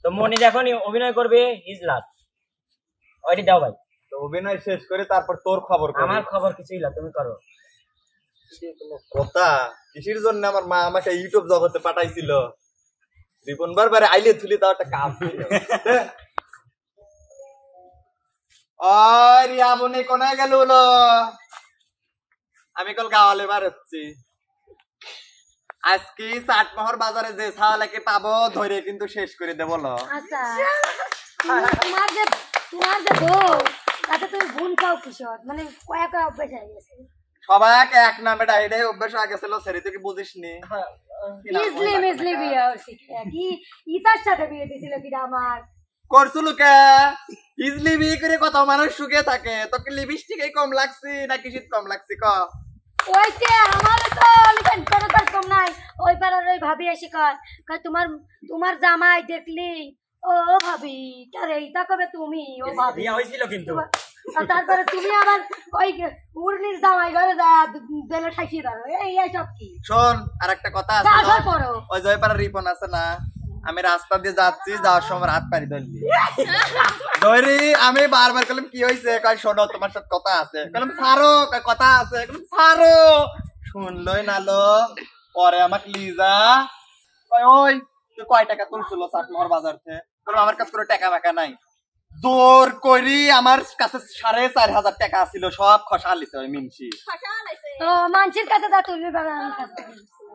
তো মনি যখন অভিনয় করবে হিজলাত ওইটি দাও ভাই। তো অভিনয় শেষ করে তারপর তোর খবর করি। আমার খবর কিছুই না, তুমি করো। কথা কিসের জন্য আমার মা আমাকে ইউটিউব জগতে পাঠাইছিল? রিপন বারবার আইলে থুলি তাও একটা কাজ ছিল। আর আমনে কোনে গেল হলো? আমি কাল গাওয়ালে বার হচ্ছি। আজকে চাটমোহর বাজারে যে ছাওয়ালাকে পাবো ধরে কিন্তু শেষ করে দেবো। আচ্ছা তোমার যে বউ তাতে তুমি ভুল খাও কিশোর, মানে কয়েক অভ্যাস হয়ে গেছে। সবাইকে এক নামে ডাইরে অভ্যাস হয়ে গেছিল, সেটা তুই কি বুঝিস নি? মিজলি বিয়ে হয়েছে কি ইতার সাথে বিয়ে দিছিল কিনা আমার করছিল কে? ইজলি বিয়ে করে কত মানুষ সুখে থাকে, তোকে লিপস্টিক কম লাগছে না কিসিত কম লাগছে ক? ওইতে আমার তো লিপেন করে কম নাই। ওই পাড়ার ওই ভাবি এসে কয় তোমার জামাই দেখলি ও ভাবি তারে ইতা কবে তুমি ও ভাবি বিয়ে হয়েছিল কিন্তু। তারপরে তুমি আবার ওই উর্নির জামাই ঘরে যা বেলে ঠাইছি দাও এই সব কি? শোন আর একটা কথা আছে, ওই জয়পাড়া রিপন আছে না, আমি রাস্তা দিয়ে যাচ্ছি, যাওয়ার সময় হাত পাড়ি ধরলি ধরি। আমি বারবার বললাম কি হয়েছে? কয় শোনো তোমার সাথে কথা আছে। বললাম ছাড়ো, কথা আছে। ছাড়ো, শুনলই নালো। পরে আমাকে লিজা কয় ওই তুই কয় টাকা তুলছিল চাটমোহর বাজার থেকে? বললাম আমার কাছে কোনো টাকা মাকা নাই। জোর করি আমার কাছে 4,500 টাকা ছিল, সব খসা লিছে ওই মিনসি। ও মানসির কাছে যা তুলবি বাবা আমার কাছে।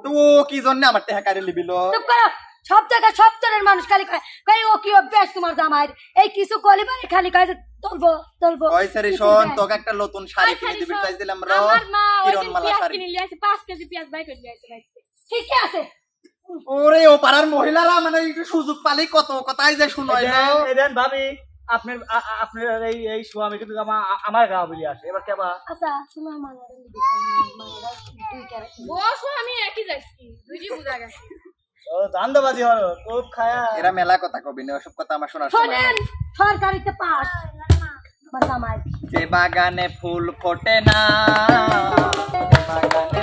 তো ও কি জন্য আমার টাকা কাড়ে লিবিল? চুপ করো, সব জায়গায় সব তরের মানুষ খালি কয় ও কি অভ্যাস তোমার জামাইর, এই কিছু কলি পারে খালি কয় যে তুলবো। ওই সারি শোন, তোকে একটা নতুন শাড়ি কিনে দিবি চাইছিলাম রে, কিরণ মালা শাড়ি কিনে লিয়েছে 5 কেজি পেঁয়াজ বাই করে লিয়েছে ভাই। ঠিক আছে। ওরে ও পাড়ার মহিলারা মানে একটু সুযোগ পালি কত কথাই যে শুনাইলো। এদেন ভাবি আপনার এই স্বামী কিন্তু আমার গাওয়া বলি আসে এবার কেবা। আচ্ছা তুমি আমার বসো আমি একই যাচ্ছি, দুইটি বুঝা গেছে। ও দান্দাবাজি হলো খুব খায়া। এরা মেলা কথা কবি না, ওসব কথা আমার শোনার সময় শোনেন, সরকারিতে পাস আমার জামাই। যে বাগানে ফুল ফোটে না, বাগানে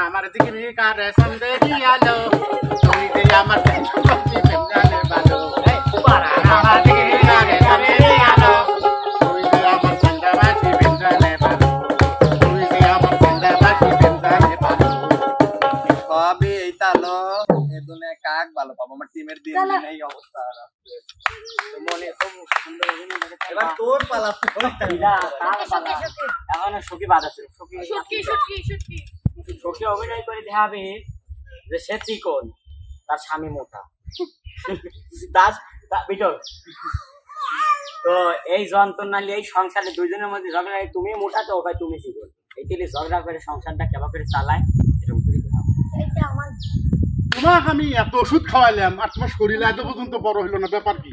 আমার দিকে কারে সন্দে দিয়ালো তুই যে আমার সত্যি জানে ভালো আমার দিকে কারে সন্দে দিয়ালো তুই যে আমার সন্ধ্যাবাসী জানে ভালো তুই যে আমার সন্ধ্যাবাসী জানে ভালো সবই এই তালো এই দুনিয়া কাক ভালো পাবো। আমার টিমের দিন এই অবস্থা আর মনে খুব সুন্দর অভিনয় লাগে। এবার তোর পালা এখন সুখী বাদ আছে। শুটকি সুখী অভিনয় করে দেখাবে যে সে চিকন, তার স্বামী মোটা। বিটল তো এই যন্ত্রণা নিয়ে এই সংসারে দুইজনের মধ্যে ঝগড়া, তুমি মোটা তো ভাই তুমি চিকন, এই তেলে ঝগড়া করে সংসারটা কেমন করে চালায় এরকম করে দেখাবো। তোমাকে আমি এত ওষুধ খাওয়াইলাম আর তোমার শরীর এত পর্যন্ত বড় হইলো না, ব্যাপার কি?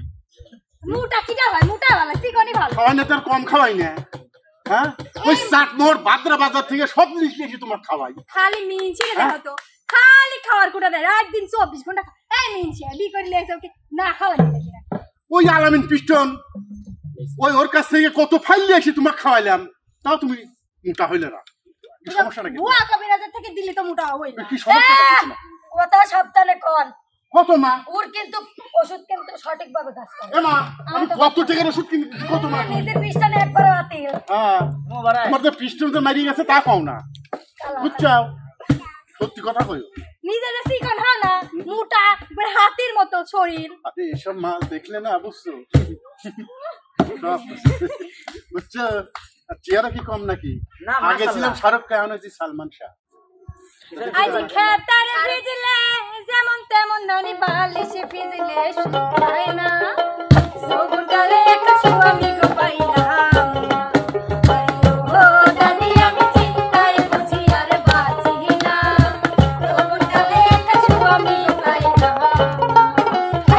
মোটা কিটা ভাই, মোটা ভালো চিকনই ভালো। খাওয়াই না তার কম খাওয়াই না। হ্যাঁ ওই চাটমোহর বাদ্রা বাজার থেকে সব জিনিস নিয়ে তোমার খাওয়াই। খালি মিনছি দেখো তো, খালি খাওয়ার কোটা দেয় রাত দিন 24 ঘন্টা। এই মিনছি বি করে লিয়েছে ওকে না খাওয়াই না। ওই আলামিন পিস্টন ওই ওর কাছ থেকে কত ফাইল নিয়ে এসে তোমাকে খাওয়াইলাম, তাও তুমি মোটা হইলে না। কি সমস্যা নাকি? বুয়া কবিরাজের থেকে দিলে তো মোটা হবই না। কি সমস্যা নাকি? কথা সাবধানে কোন। কত মা? ওর কিন্তু ওষুধ কিন্তু সঠিকভাবে কাজ করে। এ মা আমি কত টাকার ওষুধ কিনে কত মা? নিজের পিস্টনে একবার বাতিল। হ্যাঁ তোমার যে পিস্টন যে মারি গেছে তা পাও না, বুঝছো? সত্যি কথা কইও। নিজে যে চিকন হয় না, মোটা এবার হাতির মতো শরীর। আরে এসব মাছ দেখলে না বুঝছো, বুঝছো? চেহারা কি কম নাকি? আগে ছিলাম শাহরুখ খান, হয়েছি সালমান শাহ। আজ খেতারে ভিজলে যেমন তেমন নানি বালিশ ভিজলে শুকায় না, সবুটালে একটা স্বামী গো পাইলাম ও দাদি আমি চিন্তায় বুঝি আর বাঁচি না, সবুটালে একটা স্বামী গো পাইলাম।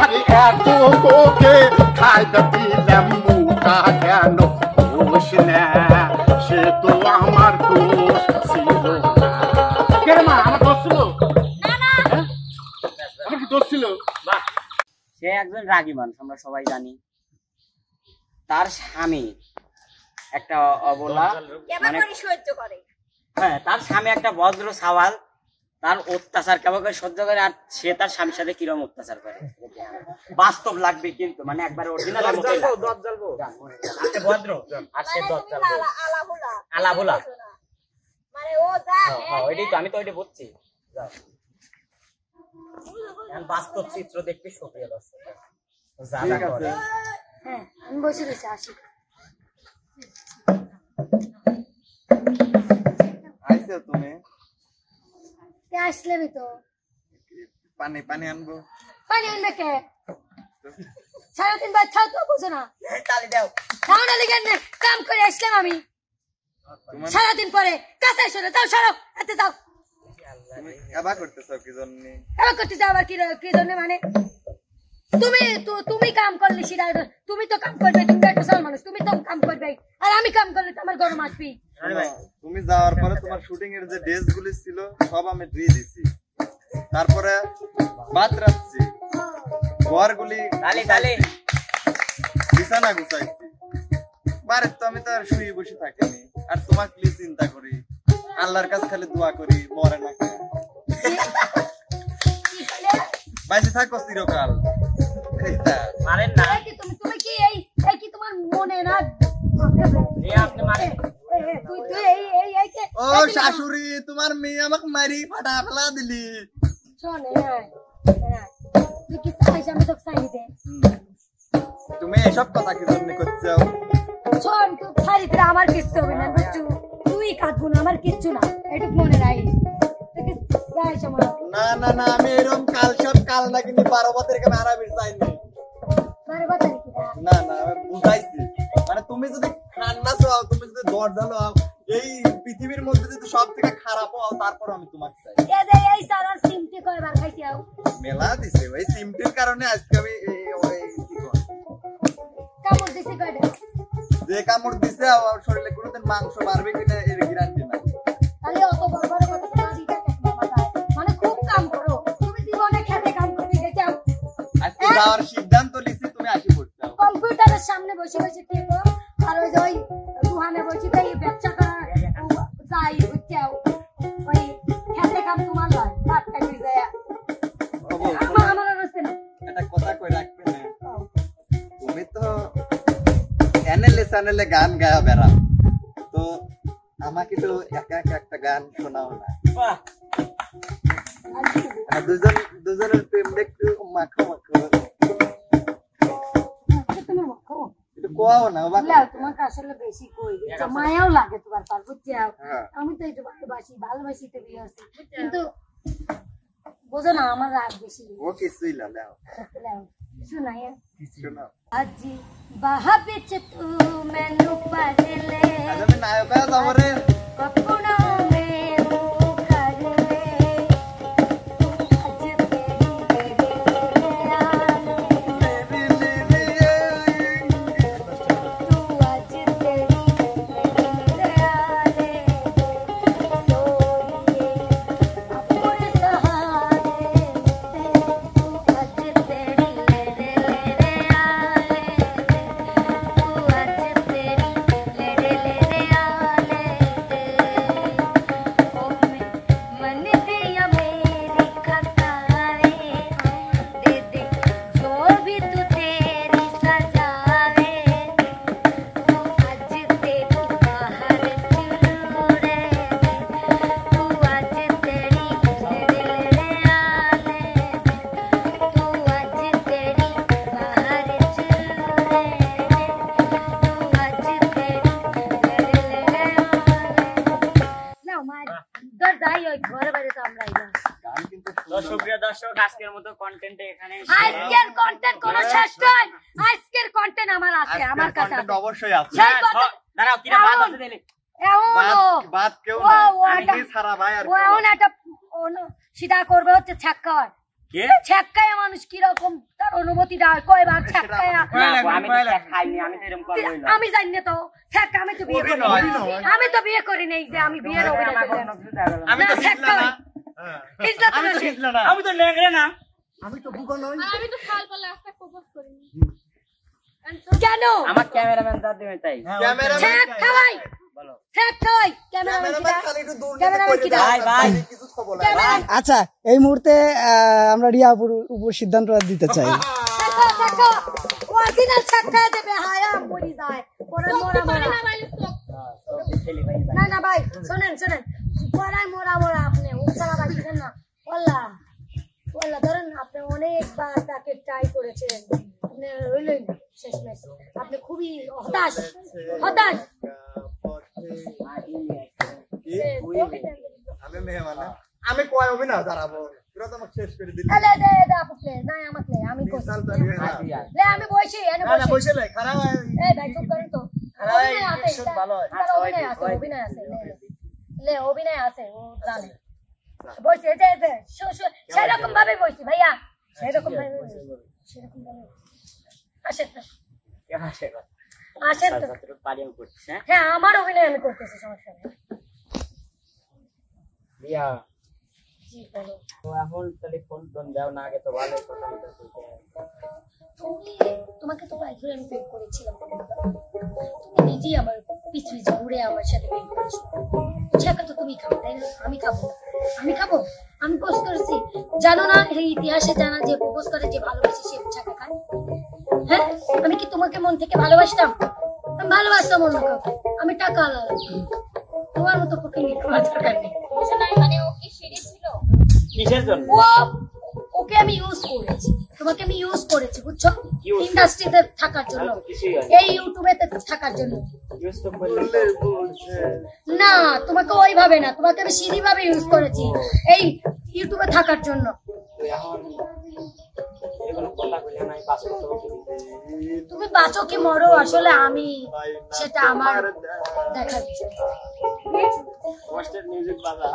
আরে এত তোকে খাইতে দিলাম মুখা কেন দোষ না, সে তো আমার দোষ ছিল না। কে মা আমার দোষ ছিল? আমার কি দোষ ছিল? সে একজন রাগী মানুষ, আমরা সবাই জানি। তার স্বামী একটা অবলা কেমন মানে করে সহ্য করে? হ্যাঁ তার স্বামী একটা ভদ্র সাওয়াল, তার অত্যাচার কেমন করে সহ্য করে, আর সে তার স্বামীর সাথে কিরকম অত্যাচার করে বাস্তব লাগবে কিন্তু, মানে একবার অরিজিনাল ভদ্র আর সে দশ জ্বালবো আলাভোলা। মানে ও যা ওইটাই তো, আমি তো ওইটা বলছি। এখন বাস্তব চিত্র দেখবি সক্রিয় দর্শক যা যা করে। হ্যাঁ আমি বসে রয়েছি, আসি। আইছো তুমি? কে আসলেনি তো? পানি পানি আনবো। পানি আনবে কে? 3.5 বার খাও তো, বুঝো না? তালি দাও। তাহলে লিখেন না, কাম করে আসলাম আমি সারাদিন পরে, কাছে এসো না, যাও সরো, এতে যাও। তুমি আবার করতেছো কি জন্য? এবার করতে যাও আবার কি জন্য, মানে তুমি কাম করলে সেটা, তুমি তো কাম করবে, তুমি একটা সাল মানুষ, তুমি তো কাম করবে, আর আমি কাম করলে তো আমার গরম আসবি। তুমি যাওয়ার পরে তোমার শুটিং এর যে ড্রেস গুলি ছিল সব আমি ধুয়ে দিছি, তারপরে ভাত রাখছি, ঘরগুলি বিছানা গুছাইছি। বাড়ির তো আমি তো আর শুয়ে বসে থাকিনি, আর তোমার কি চিন্তা করি, আল্লাহর কাছে খালি দোয়া করি মরে না বাইসে থাকো চিরকাল। এইটা মারেন না, তুমি কি এই কি তোমার মনে না? আপনি মারেন। তুই ও শাশুড়ি, তোমার মেয়ে আমাকে মারি ফাটা ফেলা দিলি। শোনে তুই কি চাইছ আমি তোকে চাই দে। তুমি এসব কথা কি জন্য করছো? শোন, তুই শাড়িতে আমার কিচ্ছু হবে না, বুঝছো? তুই কাঁদবো না, আমার কিচ্ছু না, এটুকু মনে রাখিস। না না না, আমি এরকম কাল সব কাল না, কিন্তু 12 বছর কেন আরামের চাইনি। না না, আমি বুঝাইছি, মানে তুমি যদি খান্না চাও, তুমি যদি দরজা লাও, এই পৃথিবীর মধ্যে যদি সব থেকে খারাপ হও, তারপর আমি তোমাকে চাই। এই সারা সিমটি কয়বার খাইছাও? মেলা দিছে ওই সিমটির কারণে আজকে আমি কামড় দিছে কয়টা? যে কামড় দিছে আমার শরীরে কোনোদিন মাংস বাড়বে কিনা এর গ্যারান্টি নাই। তাহলে অত বড় বড় কথা না দিতে মানে খুব কাম করো, তুমি জীবনে খেতে কাম করতে গেছো। আজকে যাওয়ার সিদ্ধান্ত নিছি, তুমি আসি পড়ছো। কম্পিউটারের সামনে বসে বসে টেপো, আর ওই দুহানে বসে তাই ব্যবসা করা যাই বুঝছো, ওই খেতে কাম তোমার লয়, ভাত খাইতে যায় আমার অবস্থা না। একটা কথা কই রাখবে না, তুমি তো চ্যানেলে চ্যানেলে গান গায়া বেড়াও, তো আমাকে তো একা একা একটা গান শোনাও না। দুজনের প্রেম একটু মাখো মাখো একটু কোয়াও না বাবা। তোমাকে আসলে বেশি কই দিচ্ছ, মায়াও লাগে তোমার পার, বুঝছো? আমি তো একটু ভালোবাসি তো বিয়ে আছে, কিন্তু বোঝো না আমার রাগ বেশি। ও কিছুই না, নাও শোনাই শোনাও। আজি বাহা বিচ তু মেনু পাগলে আমি নায়কা যাবরে কখনো মেনু করলে আজ তেরি তু আজ তেরি আলে সোরিয়ে আপুর সহারে তু আজ তেরি সুপ্রিয় দর্শক, আজকের মতো কন্টেন্ট এখানে আজকের কন্টেন্ট কোন শেষ নয়, আজকের কন্টেন্ট আমার আছে, আমার কাছে আছে। অবশ্যই আছে। সেই content- দাঁড়াও, কিরা বাদ আছে দিলে বাদ কেউ ও, না, ও আমি একটা- ছাড়া ভাই আর ও এমন একটা সেটা করবে হচ্ছে ছ্যাক্কার। কে? ছ্যাক্কায় মানুষ কিরকম তার অনুভূতিটা হয়, কয়বার ছ্যাক্কায় আমি তো খাইনি, আমি তো এরকম করবই না। আমি জানি না তো ছ্যাক্কা, আমি তো বিয়ে করি আমি তো বিয়ে করি নাই যে আমি বিয়ের অভিনয় করলাম। আমি তো ছ্যাক্কা শিখলাম না। ইজ্জত আমি তো নসি। শিখলাম না। আমি তো লেংড়ে না। আমি তো ফাল পালে আস্তে প্রপোজ করিনি। কেন আমার ক্যামেরাম্যান যা দিবে তাই ঠেক খাওয়াই বলো ঠেক খাওয়াই ক্যামেরাম্যান কিটা ক্যামেরাম্যান কিটা ভাই ভাই কিছু খবর ক্যামেরাম্যান আচ্ছা এই মুহূর্তে আমরা রিয়াপুর উপর সিদ্ধান্ত দিতে চাই দেখো দেখো অরিজিনাল ছাক্কা দেবে হায়া মরি যায় পরে মোরা মোরা না না ভাই শুনেন শুনেন পরে মোরা মোরা আপনি উচ্চারা রাখছেন না ওয়াল্লাহ ওয়াল্লাহ ধরেন আপনি অনেকবার তাকে ট্রাই করেছেন আপনি রইলেন শেষমেশ আপনি খুবই হতাশ হতাশ আমি মেহমান আমি কয় অভিনয় দাঁড়াবো তোরা তো আমাকে শেষ করে দিলি এলে দে দে আপনি না আমাকে আমি করছি লে আমি বসি এনে বসি বসে লাই খারাপ এই ভাই চুপ করেন তো অভিনয় আছে অভিনয় আছে অভিনয় আছে লে অভিনয় আছে ও জানে বসে যে সেরকম ভাবে বসি ভাইয়া সেরকম ভাবে সেরকম ভাবে আসেন আসেন তো পারি আমি করছি হ্যাঁ হ্যাঁ আমার অভিনয় আমি করতেছি সমস্যা নেই রিয়া জি বলো তো এখন তাহলে ফোন টোন দাও না আগে তো ভালো কথা বলতে তোমাকে তো বাইরে আমি প্রেম করেছিলাম তুমি নিজেই আমার পিছু ঘুরে আমার সাথে প্রেম করেছো ছাকা তো তুমি খাবে তাই না আমি খাবো আমি খাবো আমি পোস্ট করেছি জানো না এই ইতিহাসে জানা যে প্রপোজ করে যে ভালোবাসে সে ছাকা খায় হ্যাঁ আমি কি তোমাকে মন থেকে ভালোবাসতাম আমি ভালোবাসতাম অন্য কাউকে আমি টাকা আলাদা তোমার মতো পক্ষে নির্ভর দরকার নেই মানে ও কি সিরিয়াস ছিল? কিসের জন্য ওকে আমি ইউজ করেছি তোমাকে আমি ইউজ করেছি বুঝছো Use? ইন্ডাস্ট্রিতে থাকার জন্য আমি তো কিছুই জানি এই ইউটিউবে থাকার জন্য ইউজ তো করলে না তোমাকে ওইভাবে না তোমাকে আমি সিঁড়ি ভাবে ইউজ করেছি এই ইউটিউবে থাকার জন্য তুই এখন এগুলো কথা বলে নাই পাস করতে হবে তুমি বাঁচো কি মরো আসলে আমি সেটা আমার দেখার বিষয়। পোস্টের মিউজিক বাজা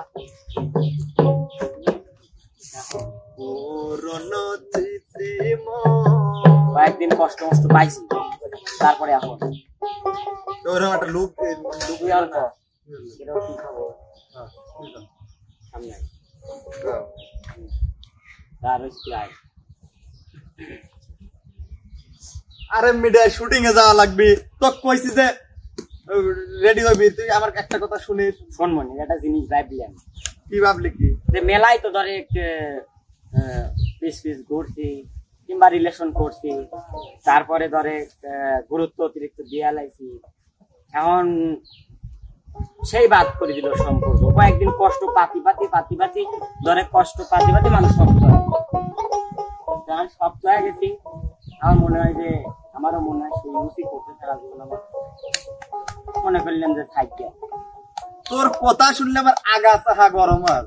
কয়েকদিন কষ্ট মষ্ট পাইছি তারপরে এখন ওরকম একটা লুক তুই অল্প এটাও কি খাবো সামনে তার হচ্ছে আয় আরে মিডিয়ায় শুটিং এ যাওয়া লাগবে তো কইছি যে রেডি হবি তুই আমার একটা কথা শুনিস শোন মনে একটা জিনিস ভাবলাম কি ভাবলি কি যে মেলায় তো ধরে পিস পিস ঘুরছি কিংবা রিলেশন করছি তারপরে ধরে গুরুত্ব অতিরিক্ত দিয়া লাইছি এখন সেই বাদ করে দিল সম্পর্ক কয়েকদিন কষ্ট পাতি ধরে কষ্ট পাতি মানুষ শক্ত হয় যখন শক্ত হয়ে গেছি আমার মনে হয় যে আমারও মনে হয় সেই উচিত করতে সারা জীবন আমার মনে করলাম যে থাকবে তোর কথা শুনলে আমার আগা চাহা গরম হয়ে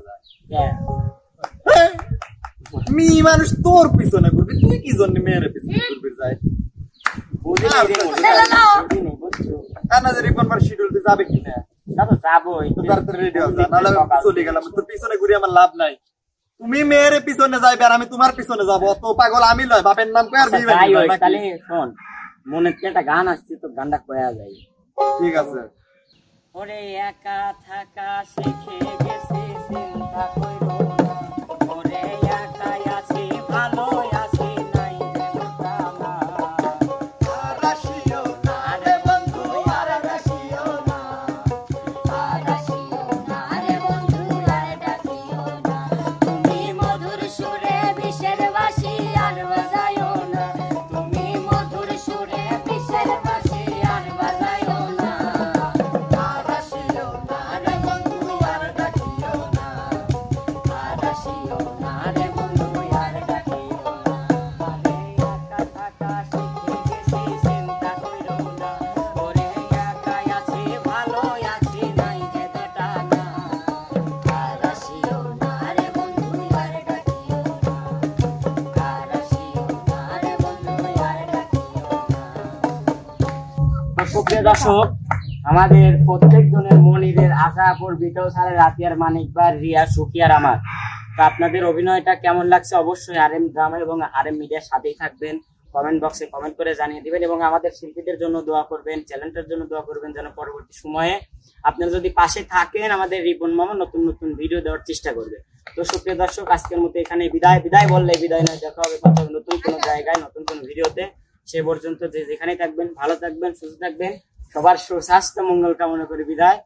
যায় মেয়ে মানুষ তোর পিছনে ঘুরবি তুই কি জন্য মেয়ের পিছনে ঘুরবি যাই বুঝি নাই রে, বুঝি নাই, বুঝছো? না যে রিপন মার শিডিউল তুই যাবে কিনা তা তো যাবোই তো তাড়াতাড়ি রেডি হও নাহলে চলে গেলাম তোর পিছনে ঘুরে আমার লাভ নাই তুমি মেয়ের পিছনে যাইবে আর আমি তোমার পিছনে যাবো তো পাগল আমি লয় বাপের নাম কই আর আচ্ছা, বিয়ে যাই হোক, নাকি? তাহলে শোন মনে একটা গান আসছে তো গানটা কয়া যায় ঠিক আছে ওরে একা থাকা শিখে গেছি চিন্তা কইরো না ওরে একাই আছি ভালো আছি নাই চিন্তা না আর রাশিও না রে বন্ধু আর রাশিও না আর রাশিও না রে বন্ধু আর ডাকিও না তুমি মধুর সুরে বিষের বাঁশি আর বাজায়ও না তুমি মধুর সুরে বিষের বাঁশি আর বাজায়ও না আর রাশিও না রে বন্ধু আর ডাকিও না আর রাশিও না রে বন্ধু আর ডাকিও না আরে একা থাকা শিখে গেছি চিন্তা কইরো না ওরে একাই আছি ভালো আছি নাই যেটা না আর রাশিও না রে বন্ধু আর ডাকিও না আর রাশিও না রে বন্ধু আর ডাকিও না সুপ্রিয় দর্শক আমাদের প্রত্যেক জনের মনিরের আশাপুর বিটল স্যারের রাতিয়ার মানিকবার রিয়া সুকিয়ার আমার তো আপনাদের অভিনয়টা কেমন লাগছে অবশ্যই আরএম ড্রামা এবং আরএম মিডিয়ার সাথেই থাকবেন কমেন্ট বক্সে কমেন্ট করে জানিয়ে দিবেন এবং আমাদের শিল্পীদের জন্য দোয়া করবেন চ্যানেলটার জন্য দোয়া করবেন যেন পরবর্তী সময়ে আপনারা যদি পাশে থাকেন আমাদের রিপন মামা নতুন নতুন ভিডিও দেওয়ার চেষ্টা করবে তো সুপ্রিয় দর্শক আজকের মতো এখানে বিদায় বললে বিদায় নয় দেখা হবে কথা হবে নতুন কোনো জায়গায় নতুন কোনো ভিডিওতে সে পর্যন্ত যে যেখানে থাকবেন ভালো থাকবেন, সুস্থ থাকবেন, সবার সুস্বাস্থ্য মঙ্গল কামনা করে বিদায়।